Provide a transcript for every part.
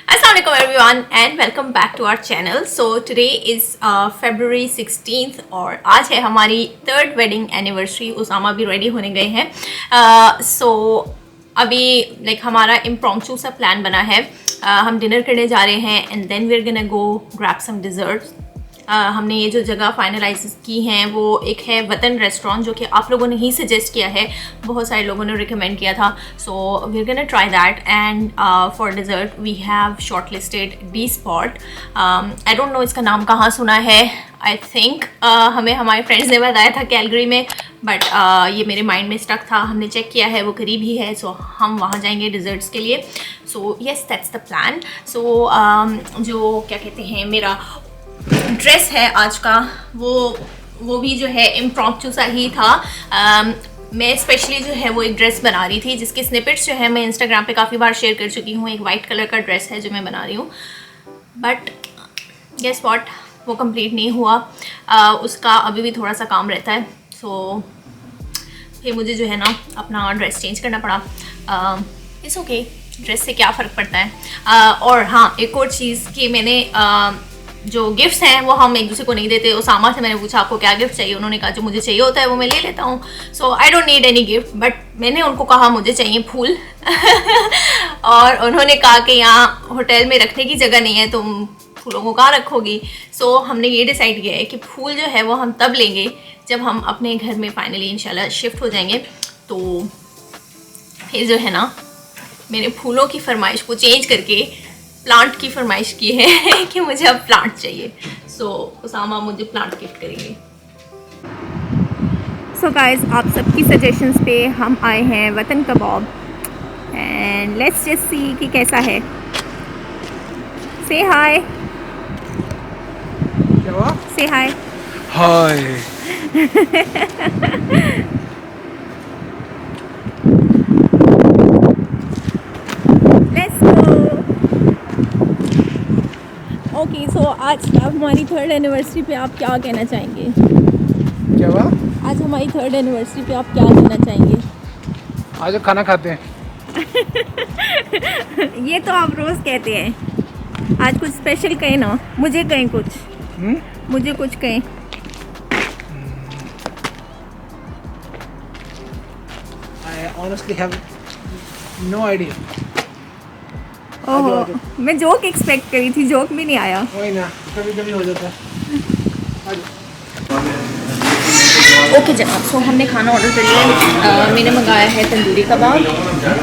Assalamualaikum everyone and welcome back to our channel. So today is February 16th और आज है हमारी third wedding anniversary. Usama भी ready होने गए हैं. So अभी हमारा इम्प्रॉम्प्टू सा प्लान बना है. हम डिनर करने जा रहे हैं and then we are gonna go grab some desserts. हमने ये जो जगह फाइनलाइज की हैं वो एक है वतन रेस्टोरेंट, जो कि आप लोगों ने ही सजेस्ट किया है, बहुत सारे लोगों ने रिकमेंड किया था. So we are gonna try that and for dessert we have short listed the spot. I don't know इसका नाम कहाँ सुना है. आई थिंक हमें हमारे फ्रेंड्स ने बताया था कैलगरी में, बट ये मेरे माइंड में स्टक था. हमने चेक किया है, वो करीब ही है. सो हम वहाँ जाएंगे डिज़र्ट्स के लिए. So yes, that's the plan. So जो क्या कहते हैं, मेरा ड्रेस है आज का, वो भी जो है इम्प्रॉम्प्टू सा ही था. मैं स्पेशली जो है वो एक ड्रेस बना रही थी जिसके स्निपेट्स जो है मैं इंस्टाग्राम पे काफ़ी बार शेयर कर चुकी हूँ. एक वाइट कलर का ड्रेस है जो मैं बना रही हूँ, बट गेस व्हाट, वो कंप्लीट नहीं हुआ. उसका अभी भी थोड़ा सा काम रहता है. सो फिर मुझे जो है ना अपना ड्रेस चेंज करना पड़ा. इट्स ओके, ड्रेस से क्या फ़र्क पड़ता है. और हाँ, एक और चीज़ कि मैंने जो गिफ्ट्स हैं वो हम एक दूसरे को नहीं देते. उसामा से मैंने पूछा आपको क्या गिफ्ट चाहिए, उन्होंने कहा जो मुझे चाहिए होता है वो मैं ले लेता हूँ. So I don't need any gift, but मैंने उनको कहा मुझे चाहिए फूल और उन्होंने कहा कि यहाँ होटल में रखने की जगह नहीं है, तुम फूलों को कहाँ रखोगी. सो हमने ये डिसाइड किया है कि फूल जो है वो हम तब लेंगे जब हम अपने घर में फाइनली इंशाल्लाह शिफ्ट हो जाएंगे. तो फिर जो है ना मैंने फूलों की फरमाइश को चेंज करके प्लांट की फरमाइश की है कि मुझे अब प्लांट चाहिए. सो उसामा मुझे प्लांट गिफ्ट करेंगे. सो गाइस, आप सबकी सजेशंस पे हम आए हैं वतन कबाब एंड लेट्स जस्ट सी कि कैसा है. से हाय. से हाय. हाय. ओके, सो आज हमारी थर्ड एनिवर्सरी पे आप क्या कहना चाहेंगे? क्या हुआ? आज हमारी थर्ड एनिवर्सरी पे आप क्या कहना चाहेंगे? आज खाना खाते हैं. ये तो आप रोज़ कहते हैं. आज कुछ स्पेशल कहें ना, मुझे कहें कुछ. मुझे कुछ कहें. I honestly have no idea. ओहो, मैं जोक एक्सपेक्ट करी थी, जोक भी नहीं आया. वही ना, कभी कभी हो जाता है. ओके जनाब, सो हमने खाना ऑर्डर कर लिया. मैंने मंगाया है तंदूरी कबाब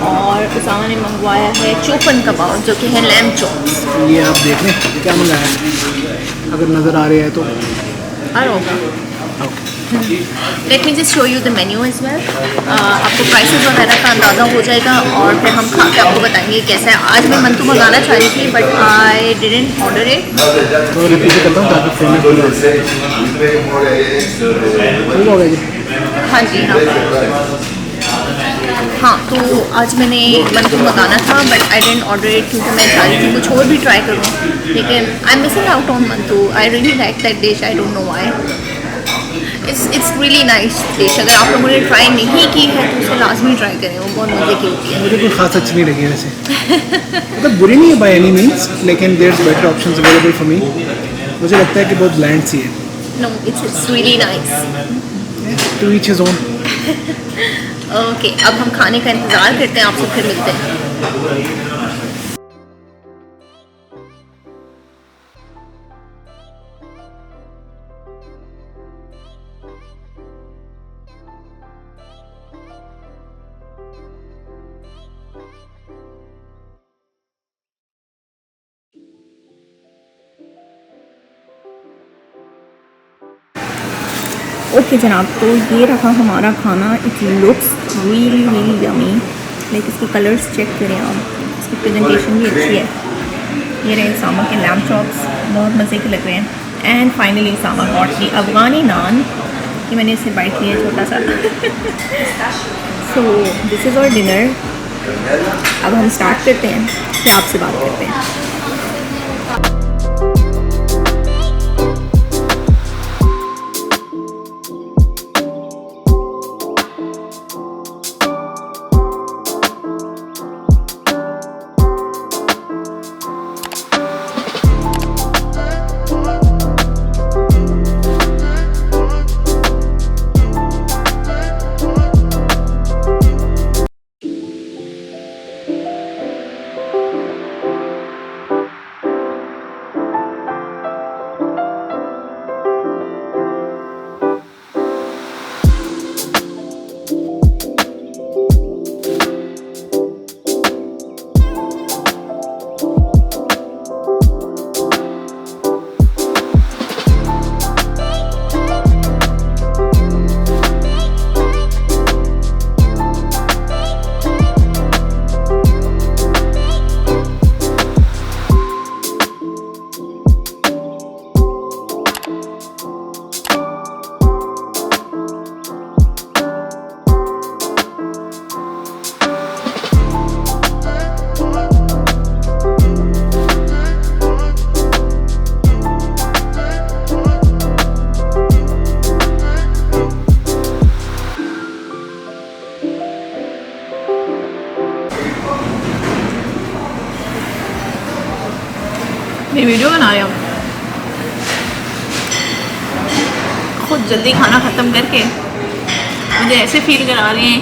और उसामा ने मंगवाया है चोपन कबाब, जो कि है लैम चॉप्स. ये आप देख लें क्या मंगाया है, अगर नज़र आ रही है तो. आ रहा होगा. Let me just show you the menu as well. आपको प्राइसेस वगैरह का अंदाज़ा हो जाएगा और फिर हम खा के आपको बताएंगे कैसा है. आज मैं मंतू मंगाना चाह रही थी but I didn't order it. तो रिपीट करता हूँ ताकि फेमस हो जाए. हाँ जी, हाँ. तो आज मैंने मंतू मंगाना था but I didn't order it क्योंकि मैं चाह रही थी कुछ और भी ट्राई करूँ, लेकिन I am missing out on mantu. I really like that dish. I don't know why. It's really nice dish. अगर आप लोगों ने ट्राई नहीं की है तो उसे लाजमी ट्राई करें, वो बहुत मज़े की होती है. मुझे कोई खास अच्छी नहीं लगी वैसे. मतलब बुरी नहीं है बाय एनी मीन्स, लेकिन there is better options available for me. मुझे लगता है कि बहुत ब्लैंड सी है. No, it's really nice. To each his own. Okay, अब हम खाने का इंतज़ार करते हैं, आपसे फिर मिलते हैं. ओके जनाब, तो ये रहा हमारा खाना. It looks really really yummy. Like इसके कलर्स चेक करें आप, इसकी प्रेजेंटेशन भी अच्छी है. ये रहे उसामा के लैम चॉप्स, बहुत मज़े के लग रहे हैं. And finally Usama got the Afghani naan. ये मैंने इसे बाइट लिया छोटा सा. So this is our dinner. अब हम स्टार्ट करते हैं, फिर आपसे बात करते हैं. मैं वीडियो बना रही हूँ खुद जल्दी खाना ख़त्म करके मुझे ऐसे फील करा रहे हैं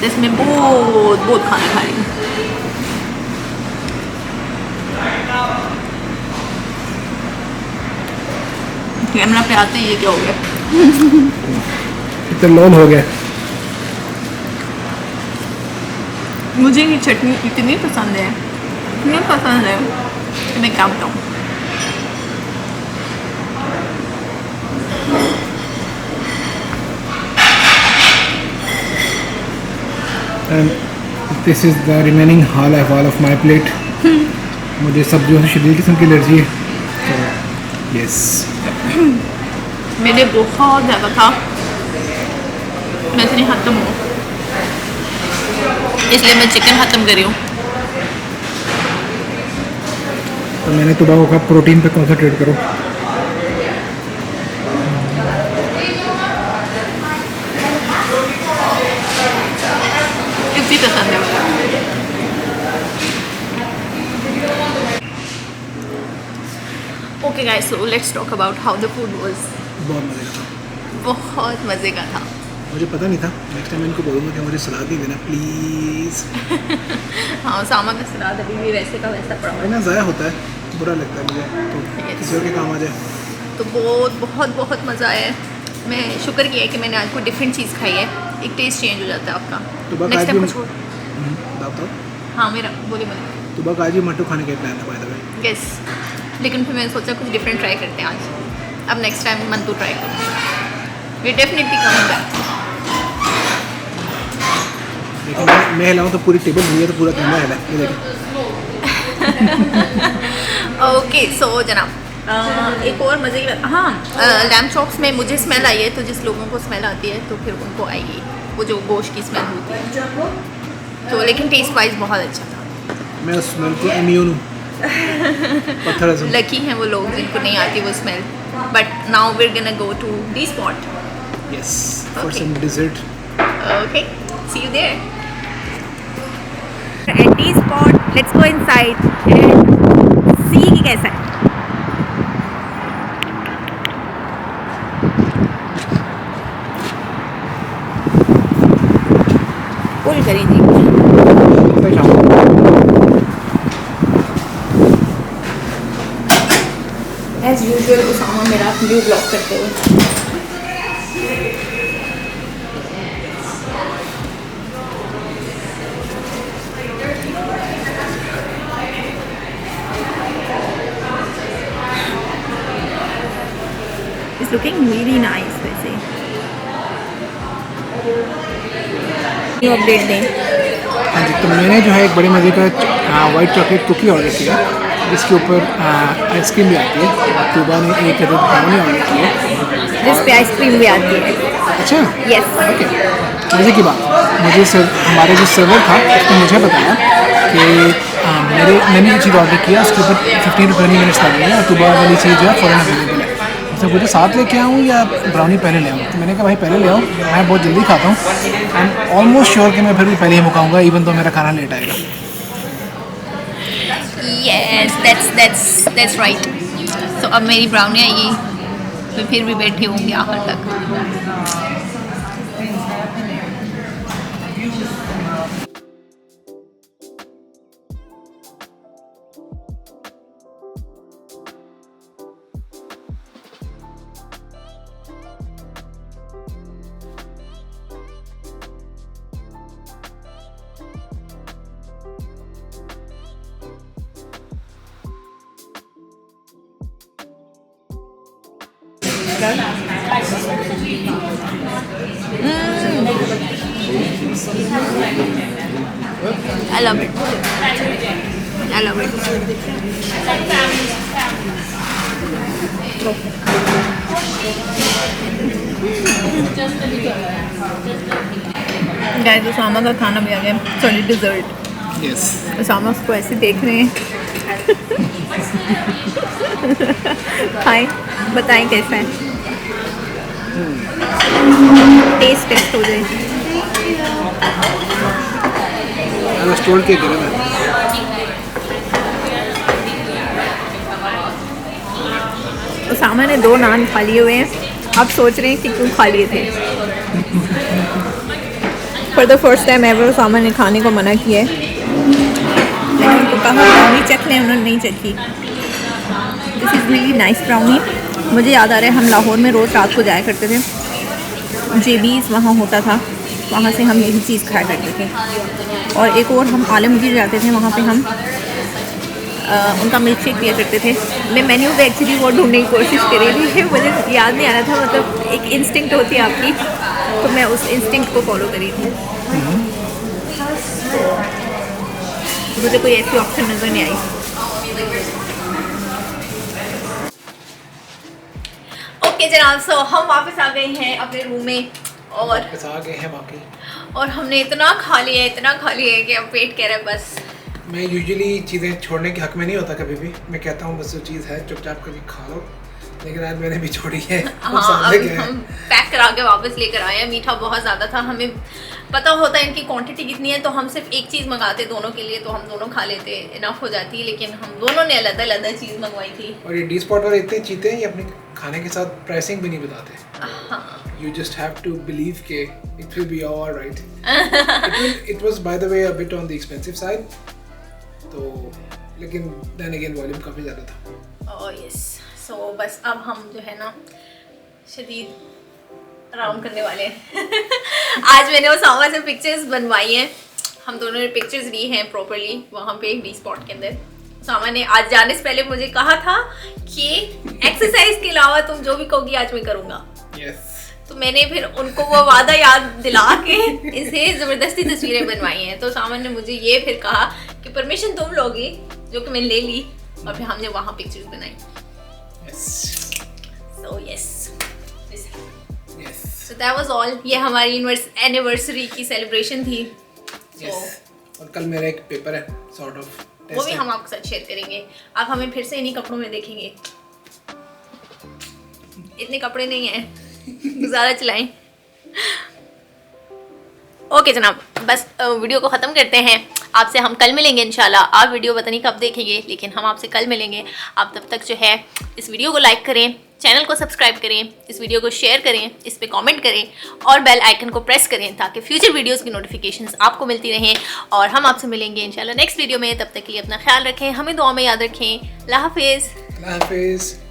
जैसे मैं बहुत बहुत खाना खा रही हूँ। कैमरा पे आते ही ये क्या हो गया? इतना लॉन हो गया। मुझे ये चटनी इतनी पसंद है, इतनी पसंद है कि मैं क्या बताऊँ। And this is the remaining hall of my plate. मुझे सब्जियों से शदीद किस्म की एलर्जी है, तो यस। मेरे बहुत ज़्यादा था, मैं इतनी ख़त्म हूँ, इसलिए मैं चिकन ख़त्म करी हूँ। तो मैंने तुबा को कहा प्रोटीन पे कंसंट्रेट करो। इतनी पसंद है मुझे। Okay guys, so let's talk about how the food was. बहुत मज़े का था। बहुत मज़े का था। मुझे पता नहीं था, नेक्स्ट टाइम इनको बोलूँगा कि मुझे सलाद नहीं देना प्लीज़। हाँ, सामा का सलाद अभी भी वैसे का वैसा पड़ा हुआ है ना, ज़ाया होता है, बुरा लगता है मुझे, तो Yes. किसी और के काम आ जाए। तो बहुत मज़ा आया है। मैं शुक्र किया है कि मैंने आज कोई डिफरेंट चीज़ खाई है, एक टेस्ट चेंज हो जाता है आपका। तो नेक्स्ट टाइम कुछ और। बताओ। हाँ, मेरा बोले तो आज ही मट्टू खाने का प्लान था बाय द वे। यस, लेकिन फिर मैंने सोचा कुछ डिफरेंट ट्राई करते हैं आज। अब नेक्स्ट टाइम मंतू ट्राई करूँ। We definitely coming back. लेकिन मैं हिलाऊँ तो पूरी टेबल नहीं है, तो पूरा कैमरा हिला है, ये देखिए। ओके, सो जनाब, एक और मज़े की बात, हाँ, लैम्ब चॉप्स में मुझे स्मेल आई है, तो जिस लोगों को स्मेल आती है तो फिर उनको आएगी वो जो गोश्त की स्मेल होती है। तो लेकिन टेस्ट वाइज बहुत अच्छा था। मैं उस स्मेल को इम्यून हूँ। पत्थर आज़म। लकी हैं वो लोग जिनको नहीं आती वो smell. But now we are gonna go to the spot. Yes, for Okay. Some dessert. Okay, see you there at the spot. Let's go inside and see कि कैसा है। पुल करी जी। एज यूजुअल उसामा मेरा व्यू ब्लॉक करते हुए। It's looking really nice वैसे। New update दें। हाँ जी, तो मैंने जो है एक बड़े मज़े का वाइट चॉकलेट कुकी ऑर्डर किया, जिसके ऊपर आइसक्रीम भी आती है। तुबा ने एक अदद ब्राउनी ऑर्डर की है, जिस पे आइसक्रीम भी आती है। अच्छा, यस। ओके। मज़े की बात, हमारे जो सर्वर था उसने मुझे बताया कि मैंने जो चीज़ ऑर्डर किया उसके ऊपर 15 to 20 मिनट्स लगेंगे, और तुबा वाली चीज़ जो है फ़ौरन अवेलेबल है। उसने मुझे साथ लेके आऊँ या ब्राउनी पहले ले आऊँ, तो मैंने कहा भाई पहले ले आओ, मैं बहुत जल्दी खाता हूँ। आई एम ऑलमोस्ट श्योर कि मैं फिर भी पहले ही मुकाऊंगा, इवन तो मेरा खाना लेट आएगा। Yes, that's right. सो अब मेरी ब्राउनी आएगी तो फिर भी बैठी होंगी आखिर तक। I love it. I love it. Guys, Usama का खाना भी आ गया, सॉरी डिजर्ट। यस, उसामा उसको ऐसे देख रहे हैं। खाएं, बताएं कैसा है। टेस्ट हो जाए। स्टोर के गर्म है। उसामा ने 2 नान खा लिए हुए हैं, अब सोच रहे हैं कि क्यों खा लिए थे। For the first time ever Usama ने खाने को मना किया है, मैंने उनको कहा ब्राउनी चख लें, उन्होंने नहीं चखी। This is really nice brownie. मुझे याद आ रहा है हम लाहौर में रोज़ रात को जाया करते थे, JB's वहाँ होता था, वहाँ से हम यही चीज़ खाया करते थे। और एक और हम आलमगीर जाते थे, वहाँ पे हम उनका मिल्क शेक पिया करते थे। मैं मेन्यू पे एक्चुअली वो ढूंढने की कोशिश कर रही थी, मुझे याद नहीं आ रहा था, मतलब एक इंस्टिंक्ट होती है आपकी, तो मैं उस इंस्टिंक्ट को फॉलो करी थी। मुझे कोई ऐसी ऑप्शन नज़र नहीं आई। ओके जनाब, सो हम वापस आ गए हैं अपने रूम में और आ गए हैं बाकी, और हमने इतना खा लिया है कि अब पेट कह रहा है बस। मैं यूजुअली चीज़ें छोड़ने के हक में नहीं होता कभी भी, मैं कहता हूँ बस जो चीज़ है चुपचाप कभी खा लो, लेकिन आज मैंने भी छोड़ी है। हाँ, अब हम पैक करा के वापस लेकर आए हैं। मीठा बहुत ज़्यादा था, हमें पता होता है इनकी क्वांटिटी कितनी है, तो हम सिर्फ एक चीज़ मंगाते दोनों के लिए, तो हम दोनों खा लेते, इनफ हो जाती, लेकिन हम दोनों ने अलग अलग चीज़ मंगवाई थी। और ये डी स्पॉट वाले इतने चीते हैं, ये अपने खाने के साथ प्राइसिंग भी नहीं बताते। हाँ, You just have to believe के it will be all right. It was by the way a bit on the expensive side. तो लेकिन then again वॉल्यूम काफ़ी ज़्यादा था। ओह यस, सो बस अब हम जो है ना शदीद राउंड करने वाले हैं। आज मैंने उसामा से पिक्चर्स बनवाई हैं, हम दोनों ने पिक्चर्स ली हैं प्रॉपरली वहाँ पे डी स्पॉट के अंदर। उसामा ने आज जाने से पहले मुझे कहा था कि एक्सरसाइज के अलावा तुम जो भी कहोगी आज मैं करूँगा। Yes. तो मैंने फिर उनको वो वादा याद दिला के इसे ज़बरदस्ती तस्वीरें बनवाई हैं। तो सामन ने मुझे ये फिर कहा कि परमिशन तुम लोगी, जो कि मैंने ले ली और फिर हमने वहाँ पिक्चर्स बनाई। So yes, so that was all. ये हमारी एनिवर्सरी की सेलिब्रेशन थी। और कल मेरा एक पेपर है सॉर्ट ऑफ, वो भी हम आपके साथ शेयर करेंगे। आप हमें फिर से इन्हीं कपड़ों में देखेंगे, इतने कपड़े नहीं हैं, ज़्यादा चलाएं। ओके जनाब, बस वीडियो को ख़त्म करते हैं। आपसे हम कल मिलेंगे इंशाल्लाह। आप वीडियो पता नहीं कब देखेंगे, लेकिन हम आपसे कल मिलेंगे। आप तब तक जो है इस वीडियो को लाइक करें, चैनल को सब्सक्राइब करें, इस वीडियो को शेयर करें, इस पे कमेंट करें और बेल आइकन को प्रेस करें ताकि फ्यूचर वीडियोस की नोटिफिकेशंस आपको मिलती रहें। और हम आपसे मिलेंगे इंशाल्लाह नेक्स्ट वीडियो में। तब तक के लिए अपना ख्याल रखें, हमें दुआ में याद रखें। अल्लाह हाफिज़।